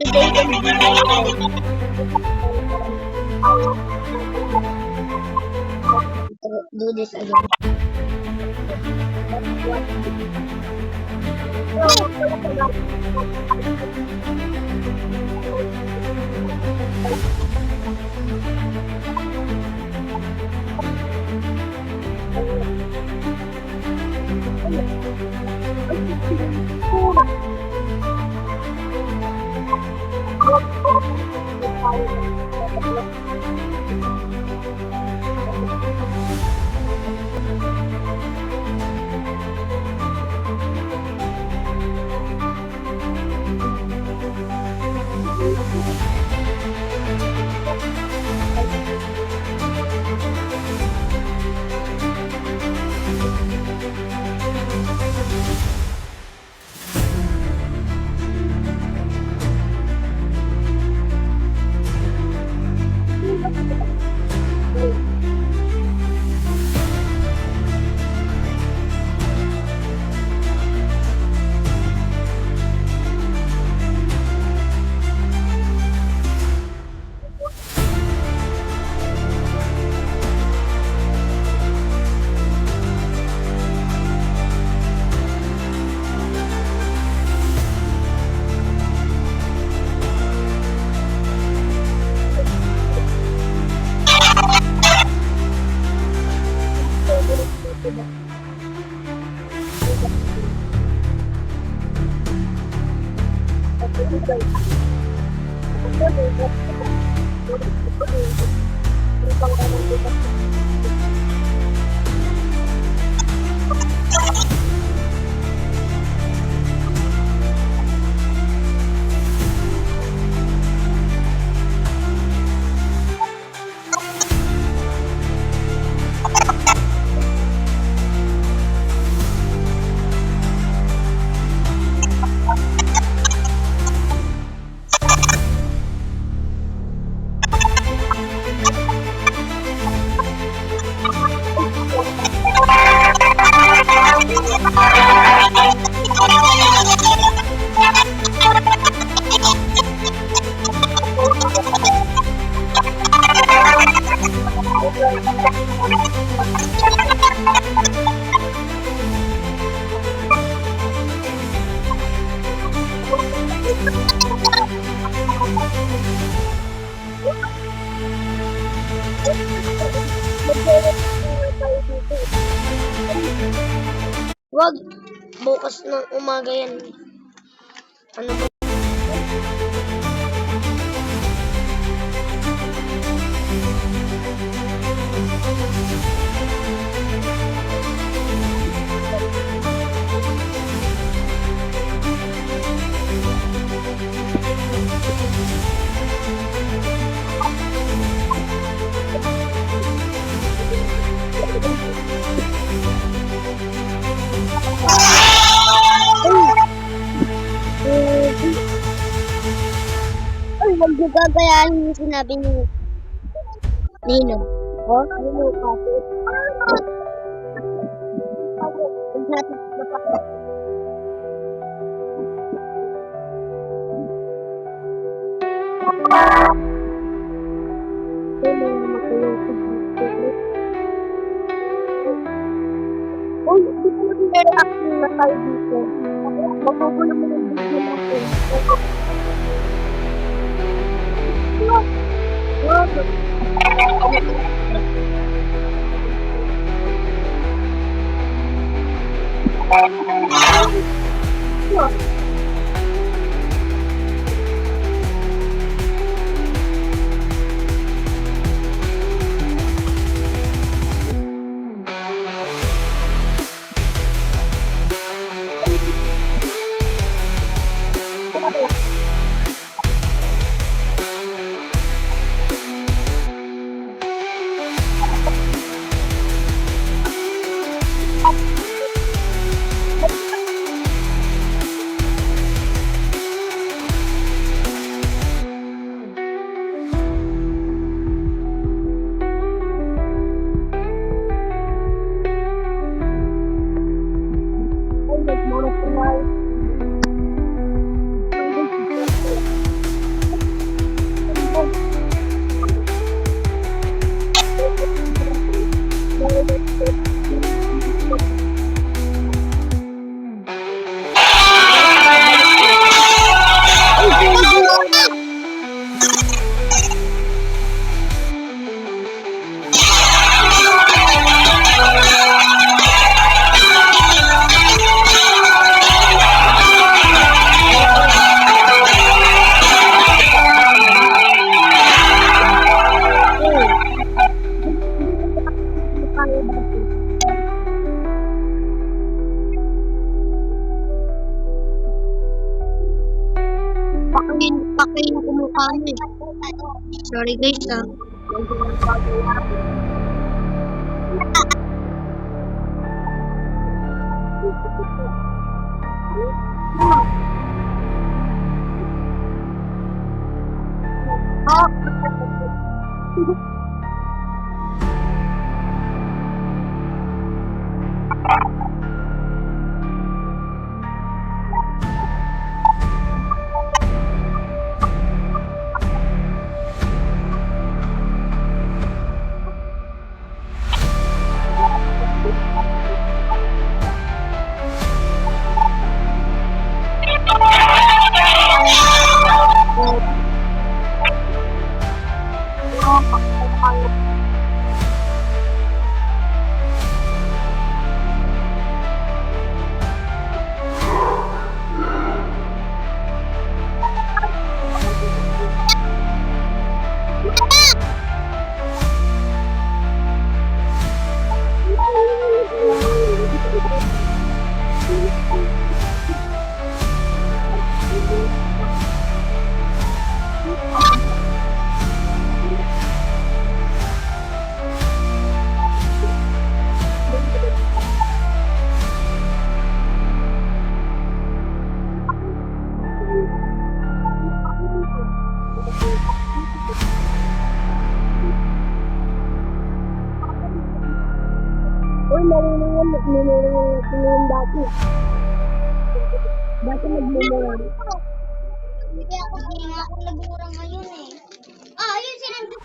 Do this again. Wag, bukas ng umaga yan. Ano ba? Huwag niyo gagayahin yung sinabi ni Nino. Oh, Nino, kapit. Oh, hindi ko nag-react na tayo dito. Magugulo mo ng video natin. pakay yung kumukha niya. Sorry guys ah. Uy, marunong yung dati. Dati nagmumura. Hindi ako nagmura ngayon eh. Ah, yun sinabi.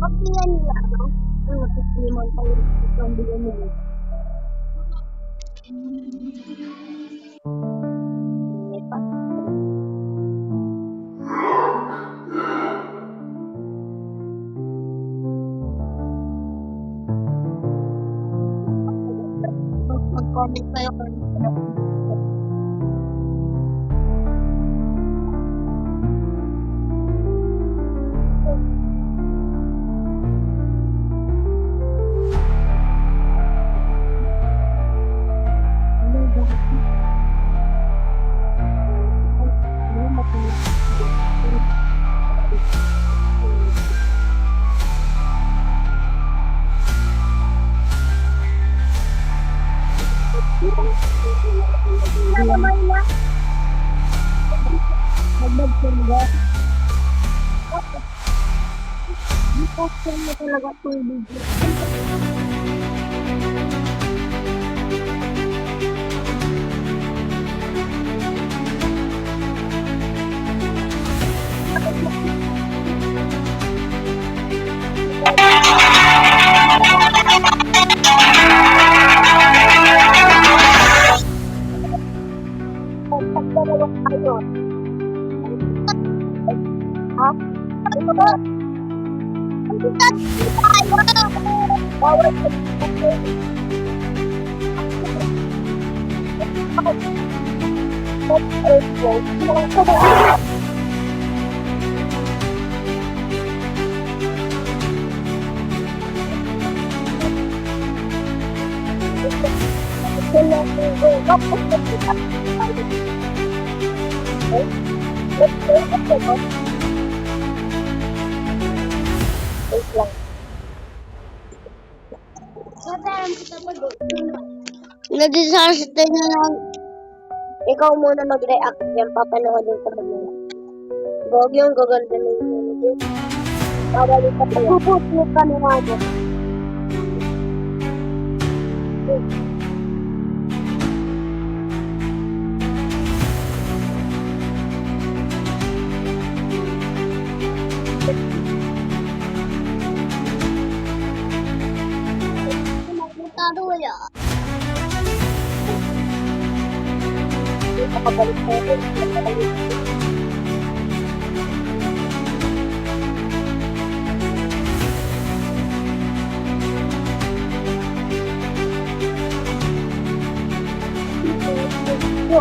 Pakinggan nila, no? Ang napisimon tayo sa pambilya nila. Mag-comment kayo kung naman na. Magbagsinda. Di-posten mo talaga itong video. Pagdalawa tayo. Ha? Ano ba? Ang tayo! Bawal sa Nag-disaster na lang. Ikaw muna mag-react yan, papanoodin ko muna. Gog yung gaganda na yung babalik ka tayo. Puputlo ka na nga dyan. Magkado wala. Makabalik tayo. Yo.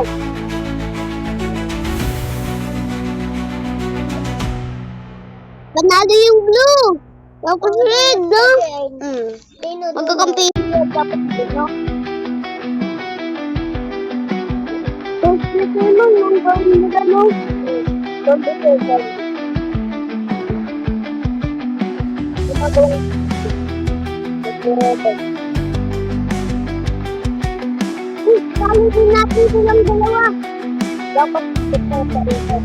Panalo yung blue. Tapos red, no? Magkakampi. Dapat dito. Tapos dito lang, yung gawin mo gano'n. Don't be careful. Gumagawin. Nagpurete. Kali din natin silang dalawa. Dapat dito sa rito.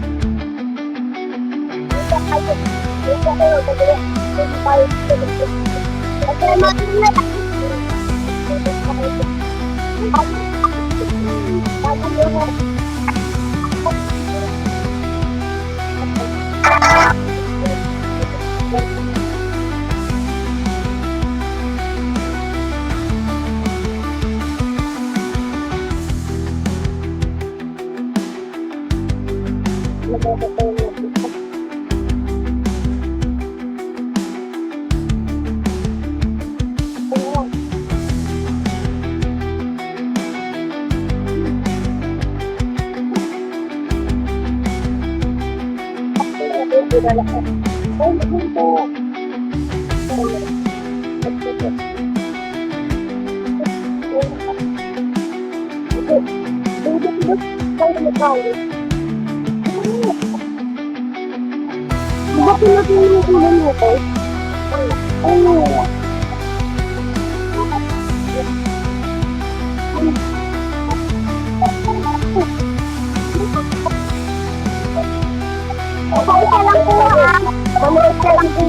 Dito kayo. Dito kayo. Dito kayo. At natin na. Bakit natin yung ulan mo ko? Ano? Bumalik ka lang po ha. Bumalik ka lang po.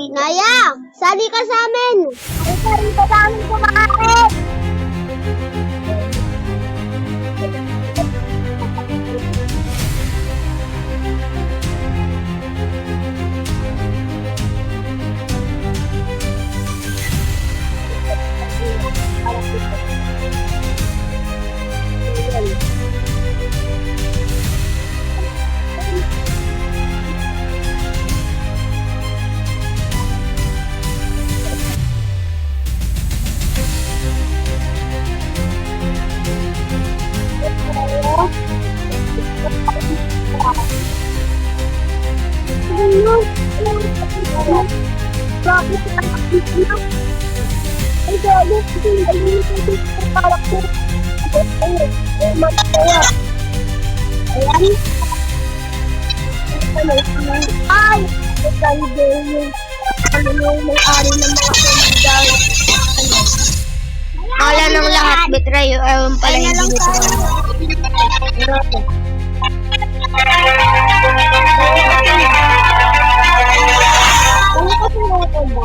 Naya, sali ka sa amin. Ay, sali ka sa amin kumain. Ay! Ikaw din ano yung may-ari ng mga kaibigan. Wala nang lahat, betray. Ewan pala hindi betray. Ano kasi natin ba?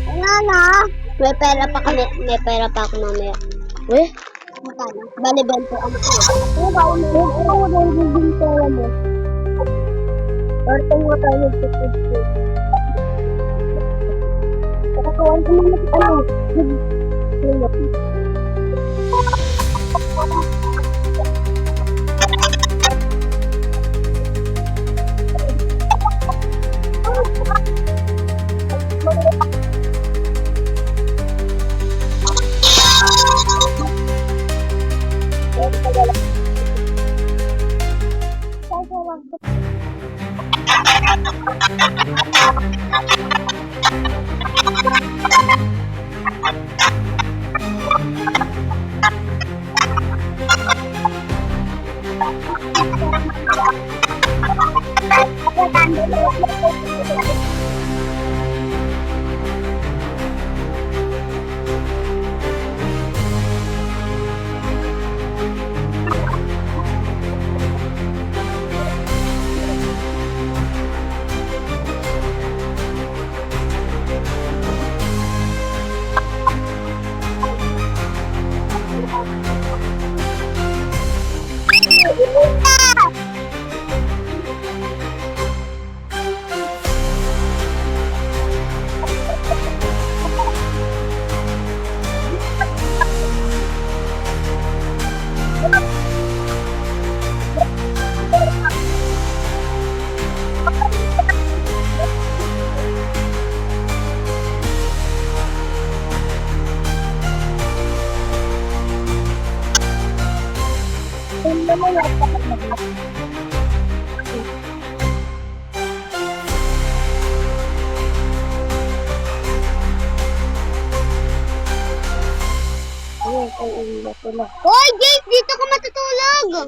Wala na. May pera pa kami. May pera pa ako mamaya. Eh? Magkano? Bali, 20 ang ito. Ano ba? Ano ba yung pera mo? Ortang mo tayo nagtitipid. Nakakawan ko naman ano? Ayun, ay uwi na sila. Hoy, Jake, dito ka matutulog.